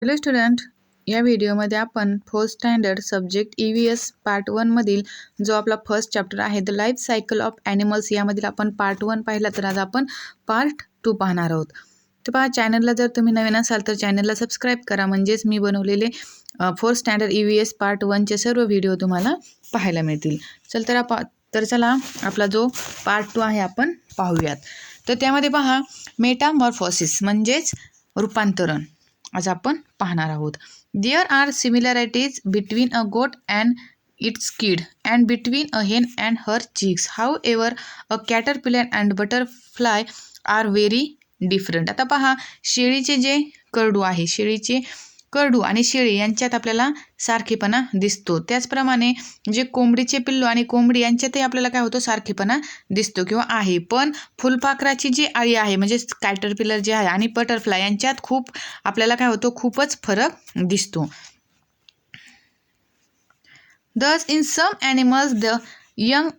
Hello student, या व्हिडिओमध्ये आपण 4th standard subject EVS part 1 मधील जो आपला फर्स्ट चॅप्टर आहे the life cycle of animals यामधील आपण पार्ट 1 पाहिला, तर आज आपण पार्ट 2 पाहणार आहोत. तर पहा, चॅनलला जर तुम्ही नवीन असाल तर चॅनलला सबस्क्राईब करा, म्हणजेच मी बनवलेले 4th स्टँडर्ड EVS पार्ट 1चे सर्व व्हिडिओ तुम्हाला पाहायला मिळतील. चला आपला जो पार्ट 2 आहे आपण पाहूयात. तर त्यामध्ये पहा, मेटामॉर्फोसिस म्हणजेच रूपांतरण आज आपण पाहणार आहोत. There are similarities between a goat and its kid and between a hen and her chicks. However a caterpillar and butterfly are very different. आता पहा, शेळीचे जे करडू आहे, शेळीचे करडू आणि शेळी यांच्यात आपल्याला सारखेपणा दिसतो. त्याचप्रमाणे जे कोंबडीचे पिल्लू आणि कोंबडी यांच्यातही आपल्याला काय होतो, सारखेपणा दिसतो किंवा आहे. पण फुलपाखराची जी अळी आहे म्हणजे कॅटरपिलर जे आहे आणि बटरफ्लाय यांच्यात खूप आपल्याला काय होतो, खूपच फरक दिसतो. Thus in some animals the young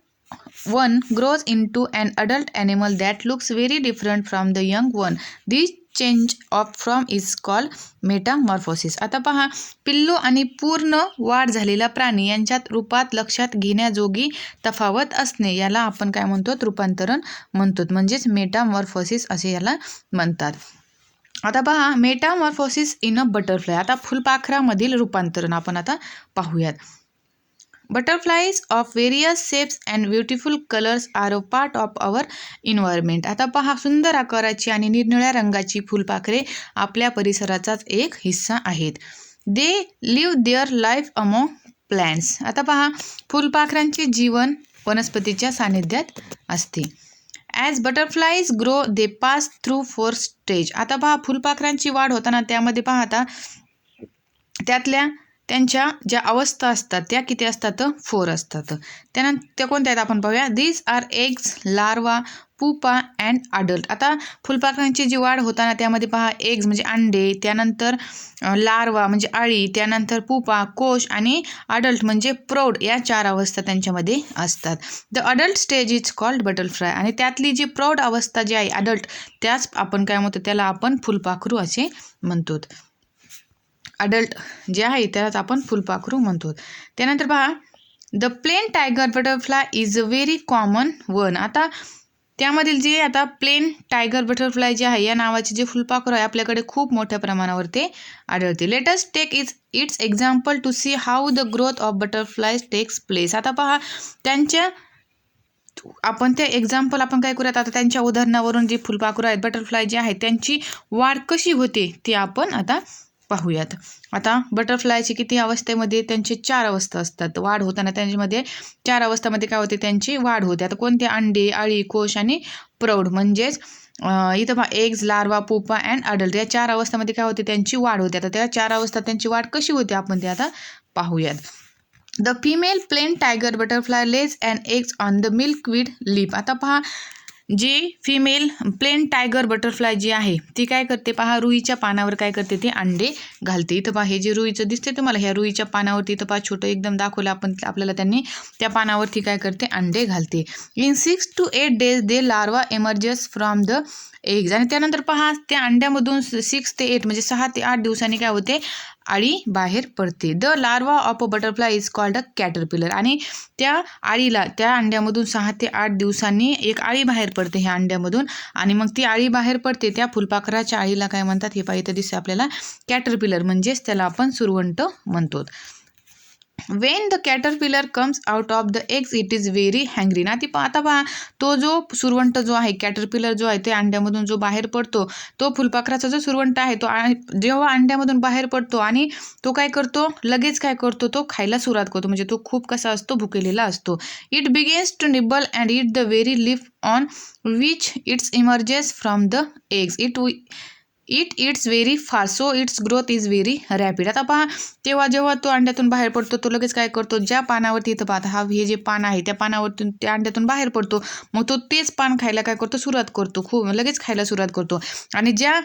one grows into an adult animal that looks very different from the young one. This change of form is called metamorphosis. आता पहा, पिल्लू आणि पूर्ण वाढ झालेला प्राणी यांच्यात रूपात लक्षात घेण्याजोगी तफावत असणे याला आपण काय म्हणतो, रूपांतरण म्हणतो, म्हणजेच मेटामॉर्फोसिस असे याला म्हणतात. आता पहा, मेटामॉर्फोसिस इन अ बटरफ्लाय. आता फुलपाखरामधील रूपांतरण आपण आता पाहूयात. Butterflies of various shapes and beautiful colors are a part of our environment. आता पहा, सुंदर आकाराची आणि निरनिळ्या रंगाची फुलपाखरे आपल्या परिसराचाच एक हिस्सा आहेत. They live their life among plants. आता पहा, फुलपाखरांचे जीवन वनस्पतीच्या सानिध्यात असते. As butterflies grow, they pass through 4 stages. आता पहा, फुलपाखरांची वाढ होताना त्यामध्ये पाहता त्यातल्या त्यांच्या ज्या अवस्था असतात त्या किती असतात, 4 असतात. त्यानंतर त्या कोणत्या आहेत आपण पाहूया. These are eggs, larva, pupa and adult. आता फुलपाखरांची जी वाढ होताना त्यामध्ये पहा, एग्स म्हणजे अंडे, त्यानंतर लार्वा म्हणजे अळी, त्यानंतर पुपा कोश आणि अडल्ट म्हणजे प्रौढ, या 4 अवस्था त्यांच्यामध्ये असतात. The adult stage is called butterfly. आणि त्यातली जी प्रौढ अवस्था जी आहे अडल्ट, त्याच आपण काय म्हणतो, त्याला आपण फुलपाखरू असे म्हणतो. अडल्ट जे आहे त्यालाच आपण फुलपाखरू म्हणतो. त्यानंतर पहा, the plain tiger butterfly is a very common one. आता त्यामधील जे आता प्लेन टायगर बटरफ्लाय जे आहे या नावाचे जे फुलपाखरू आहे आपल्याकडे खूप मोठ्या प्रमाणावर ते आढळते. Let us take its example to see how the growth of butterfly takes place. आता पहा, त्यांच्या आपण ते एक्झाम्पल आपण काय करूयात, आता त्यांच्या उदाहरणावरून जे फुलपाखरू आहेत बटरफ्लाय जे आहेत त्यांची वाढ कशी होते ते आपण आता पाहूयात. आता बटरफ्लायची किती अवस्थेमध्ये त्यांचे 4 अवस्था असतात. वाढ होताना त्यांच्यामध्ये 4 अवस्थामध्ये काय होते, त्यांची वाढ होते. आता कोणते, अंडे, अळी, कोश आणि प्रौढ, म्हणजेच इथं पहा eggs, larva, pupa and adult, या 4 अवस्थामध्ये काय होते, त्यांची वाढ होते. आता त्या 4 अवस्था त्यांची वाढ कशी होते आपण ते आता पाहूयात. The female plain tiger butterfly lays and eggs on the milkweed leaf. आता पहा, जी फिमेल प्लेन टायगर बटरफ्लाय जी आहे ती काय करते, पहा, रुईच्या पानावर काय करते, ते अंडे घालते. इथं पहा, हे जे रुईचं दिसते तुम्हाला, ह्या रुईच्या पानावरती इथं पहा छोटं एकदम दाखवलं आपण आपल्याला, त्यांनी त्या पानावरती काय करते, अंडे घालते. In 6 to 8 days they larva emerges from the eggs. आणि त्यानंतर पहा, त्या अंड्यामधून 6 ते 8 म्हणजे 6 ते 8 दिवसांनी काय होते, अळी बाहेर पडते. The larva of a butterfly is called a caterpillar. आणि त्या अळीला, त्या अंड्यामधून 6 ते 8 दिवसांनी एक अळी बाहेर पडते ह्या अंड्यामधून, आणि मग ती अळी बाहेर पडते त्या फुलपाखराच्या अळीला काय म्हणतात, हे पहा इथं दिसते आपल्याला, कॅटरपिलर, म्हणजेच त्याला आपण सुरवंट म्हणतो. Wien the caterpillar comes out of the eggs it is very हँग्री. ना ती आता पहा, तो जो सुरवंट जो आहे, कॅटरपिलर जो आहे, ते अंड्यामधून जो बाहेर पडतो, तो फुलपाखराचा जो सुरवंट आहे तो जेव्हा अंड्यामधून बाहेर पडतो आणि तो काय करतो, लगेच काय करतो, तो खायला सुरुवात करतो. म्हणजे तो खूप कसा असतो, भुकेलेला असतो. It begins to nibble and eat the very leaf on which its emerges from the eggs. It eats very fast so its growth is very rapid. आता पहा, तेव्हा जेव्हा तो अंड्यातून बाहेर पडतो तो लगेच काय करतो, ज्या पानावरती इथं पाहता हा हे जे पान आहे त्या पानावरतून त्या अंड्यातून बाहेर पडतो, मग तो तेच पान खायला काय करतो, सुरुवात करतो, खूप लगेच खायला सुरुवात करतो. आणि ज्या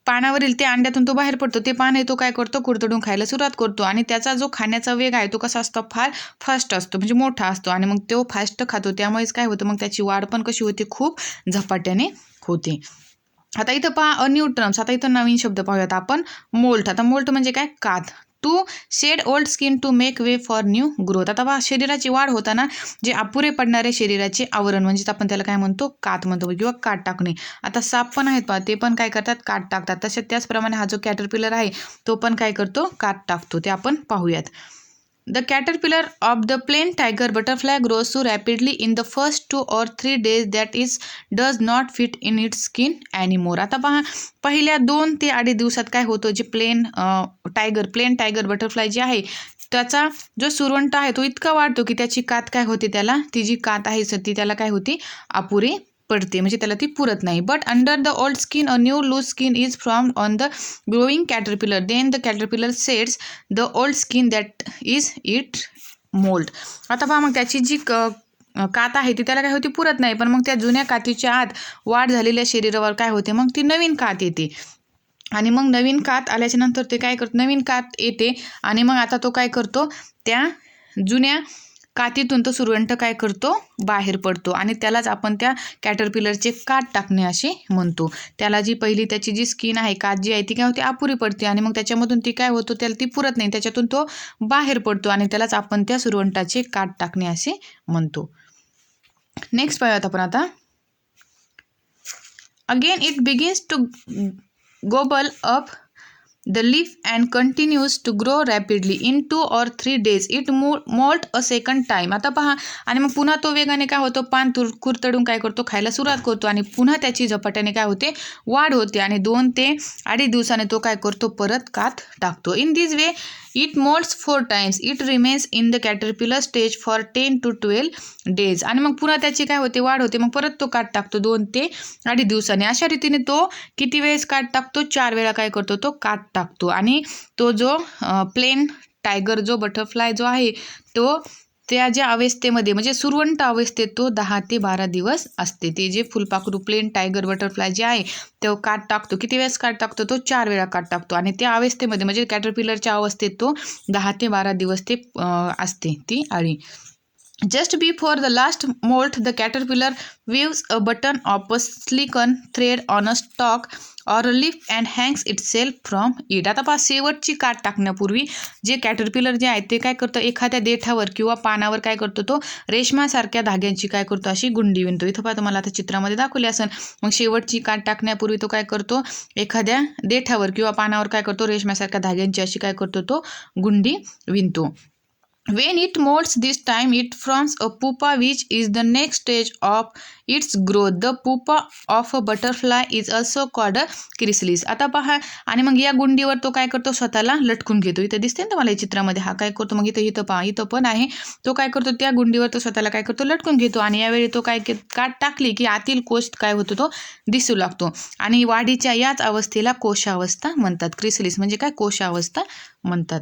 पानावरील त्या अंड्यातून तो बाहेर पडतो ते पान आहे तो काय करतो, कुडतडून खायला सुरुवात करतो. आणि त्याचा जो खाण्याचा वेग आहे तो कसा असतो, फार फास्ट असतो, म्हणजे मोठा असतो. आणि मग तो फास्ट खातो, त्यामुळेच काय होतं, मग त्याची वाढ पण कशी होते, खूप झपाट्याने होते. आता इथं पहा अ न्यू टर्म्स. आता इथं नवीन शब्द पाहूयात आपण. मोल्ट. आता मोल्ट म्हणजे काय? कात. To shed old skin to make way for new growth. आता पहा शरीराची वाढ होताना जे अपुरे पडणारे शरीराचे आवरण म्हणजे आपण त्याला काय म्हणतो? कात म्हणतो किंवा कात टाकणे. आता साप पण आहेत पहा, ते पण काय करतात? कात टाकतात. तसेच त्याचप्रमाणे हा जो कॅटरपिलर आहे तो पण काय करतो? कात टाकतो. ते आपण पाहूयात. The caterpillar of the plain tiger butterfly grows so rapidly in the first 2 or 3 days that it does not fit in its skin anymore. आता पहा पहिल्या 2 ते 2.5 दिवसात काय होतं? जे प्लेन टायगर बटरफ्लाय जे आहे त्याचा जो सुरवंट आहे तो इतका वाढतो की त्याची कात काय होते? त्याला ती जी कात आहे ती त्याला काय होती? अपुरी पडते, म्हणजे त्याला ती पुरत नाही. But under the old skin a new loose skin is formed on the growing caterpillar. Then the caterpillar sets the old skin that is it moult. आता पहा मग त्याची जी कात आहे ती त्याला काय होती? पुरत नाही. पण मग त्या जुन्या कातीच्या आत वाढ झालेल्या शरीरावर काय होते? मग ती नवीन कात येते. आणि मग नवीन कात आल्याच्या नंतर ते काय करतो? नवीन कात येते आणि मग आता तो काय करतो? त्या जुन्या कातीतून तो सुरवंट काय करतो? बाहेर पडतो आणि त्यालाच आपण त्या कॅटरपिलरचे कात टाकणे असे म्हणतो. त्याला जी पहिली त्याची जी स्किन आहे, कात जी आहे ती काय होते? अपुरी पडते आणि मग त्याच्यामधून ती काय होतो? त्याला ती पुरत नाही. त्याच्यातून तो बाहेर पडतो आणि त्यालाच आपण त्या सुरवंटाचे कात टाकणे असे म्हणतो. नेक्स्ट पाहूयात आपण आता. Again it begins to gobble up the leaf and continues to grow rapidly. In 2 or 3 days it molt a second time. आता पहा आणि मग पुन्हा तो वेगाने काय होतो? पान कुरतडून काय करतो? खायला सुरुवात करतो आणि पुन्हा त्याची झपाट्याने काय होते? वाढ होते आणि 2 ते 2.5 दिवसाने तो काय करतो? परत कात टाकतो. In this way it moulds 4 times. It remains in the caterpillar stage for 10 to 12 days. आणि मग पुन्हा त्याची काय होते? वाढ होते. मग परत तो कात टाकतो 2 ते 2.5 दिवसाने. अशा रीतीने तो किती वेळेस कात टाकतो? 4 वेळा काय करतो? तो कात टाकतो. आणि तो जो प्लेन टायगर जो बटरफ्लाय जो आहे तो त्या ज्या अवस्थेमध्ये म्हणजे सुरवंट अवस्थेत तो 10 ते 12 दिवस असते. ते जे फुलपाखरू प्लेन टायगर बटरफ्लाय जे आहे तो कात टाकतो. किती वेळेस कात टाकतो? तो 4 वेळा कात टाकतो आणि त्या अवस्थेमध्ये म्हणजे कॅटरपिलरच्या अवस्थेत तो 10 ते 12 दिवस ते असते ती अळी. Just before the last molt, the caterpillar weaves a button of a silken thread on a stalk or a leaf and hangs itself from it. आता पहा शेवटची कात टाकण्यापूर्वी जे कॅटरपिलर जे आहे ते काय करतो? एखाद्या देठावर किंवा पानावर काय करतो? तो रेशमासारख्या धाग्यांची काय करतो? अशी गुंडी विणतो. इथं पहा तुम्हाला आता चित्रामध्ये दाखवली असेल. मग शेवटची कात टाकण्यापूर्वी तो काय करतो? एखाद्या देठावर किंवा पानावर काय करतो? रेशमासारख्या धाग्यांची अशी काय करतो? तो गुंडी विणतो. When it molts this time, it forms a pupa which is the next stage of its growth. The pupa of a butterfly is also called a chrysalis. आता पहा आणि मग या गुंडीवर तो काय करतो? स्वतःला लटकून घेतो. इथं दिसते ना तुम्हाला चित्रामध्ये हा काय करतो? मग इथं पहा इथं पण आहे. तो काय करतो? त्या गुंडीवर तो स्वतःला काय करतो? लटकून घेतो आणि यावेळी तो काय कात टाकली की आतील कोश काय होतो? तो दिसू लागतो आणि वाढीच्या याच अवस्थेला कोशावस्था म्हणतात. क्रिसलिस म्हणजे काय? कोशावस्था म्हणतात.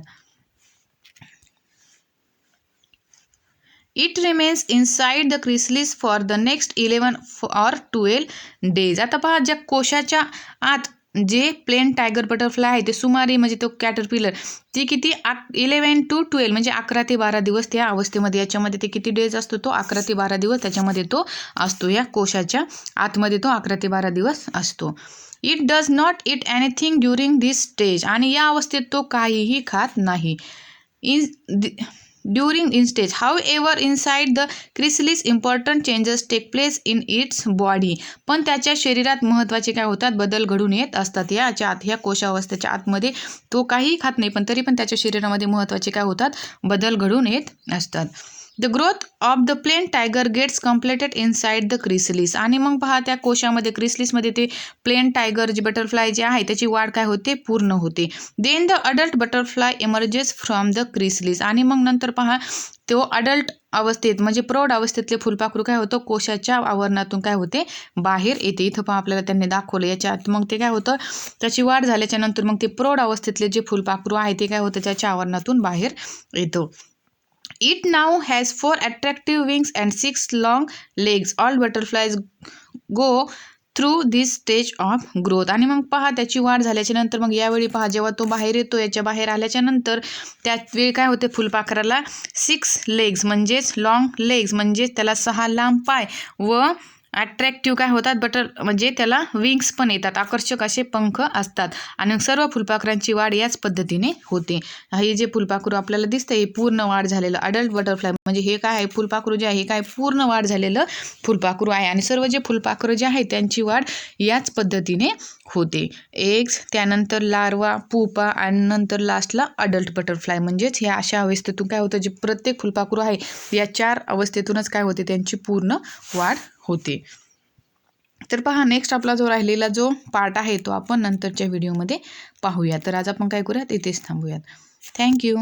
It remains inside the chrysalis for the next 11 or 12 days. आता पहा ज्या कोशाच्या आत जे प्लेन टायगर बटरफ्लाय आहे ते सुमारे म्हणजे तो कॅटरपिलर ती किती 11 to 12 म्हणजे 11 ते 12 दिवस त्या अवस्थेमध्ये. याच्यामध्ये ते किती डेज असतो? तो 11 ते 12 दिवस त्याच्यामध्ये तो असतो. या कोशाच्या आतमध्ये तो 11 ते 12 दिवस असतो. It does not it anything during this stage. आणि या अवस्थेत तो काहीही खात नाही. During in stage, however, inside the chrysalis, important changes take place in its body. पण त्याच्या शरीरात महत्त्वाचे काय होतात? बदल घडून येत असतात. याच्या आत ह्या कोशावस्थेच्या आतमध्ये तो काही खात नाही पण तरी पण त्याच्या शरीरामध्ये महत्त्वाचे काय होतात? बदल घडून येत असतात. The growth of the plain tiger gets completed inside the chrysalis. आणि मग पहा त्या कोशामध्ये क्रिसलिसमध्ये ते प्लेन टायगर जे बटरफ्लाय जे आहे त्याची वाढ काय होते? पूर्ण होते. Then the adult butterfly emerges from the chrysalis. आणि मग नंतर पहा तो अडल्ट अवस्थेत म्हणजे प्रौढ अवस्थेतले फुलपाखरू काय होतं? कोशाच्या आवरणातून काय होते? बाहेर येते. इथं पहा आपल्याला त्यांनी दाखवलं. याच्यात मग ते काय होतं? त्याची वाढ झाल्याच्या नंतर मग ते प्रौढ अवस्थेतले जे फुलपाखरू आहे ते काय होतं? त्याच्या आवरणातून बाहेर येतो. It now has 4 attractive wings and 6 long legs. All butterflies go through this stage of growth. आणि मग पहा त्याची वाढ झाल्याच्या नंतर मग यावेळी पहा जेव्हा तो बाहेर येतो याच्या बाहेर आल्याच्या नंतर त्यावेळी काय होते? फुलपाखराला 6 लेग्स म्हणजेच लॉंग लेग्स म्हणजेच त्याला 6 लांब पाय व अट्रॅक्टिव्ह काय होतात म्हणजे त्याला विंग्स पण येतात, आकर्षक असे पंख असतात आणि सर्व फुलपाखरांची वाढ याच पद्धतीने होते. हे जे फुलपाखरू आपल्याला दिसतं हे पूर्ण वाढ झालेलं अडल्ट बटरफ्लाय म्हणजे हे काय आहे फुलपाखरू जे आहे हे काय पूर्ण वाढ झालेलं फुलपाखरू आहे आणि सर्व जे फुलपाखरं जे आहे त्यांची वाढ याच पद्धतीने होते. एग्स, त्यानंतर लार्वा, पुपा आणि नंतर लास्टला अडल्ट बटरफ्लाय. म्हणजेच ह्या अशा अवस्थेतून काय होतं जे प्रत्येक फुलपाखरू आहे या 4 अवस्थेतूनच काय होते त्यांची पूर्ण वाढ होते. तर पहा नेक्स्ट आपला जो राहिलेला जो पार्ट आहे तो आपण नंतरच्या व्हिडिओमध्ये पाहूया. तर आज आपण काय करूयात इथेच थांबूयात. थँक्यू.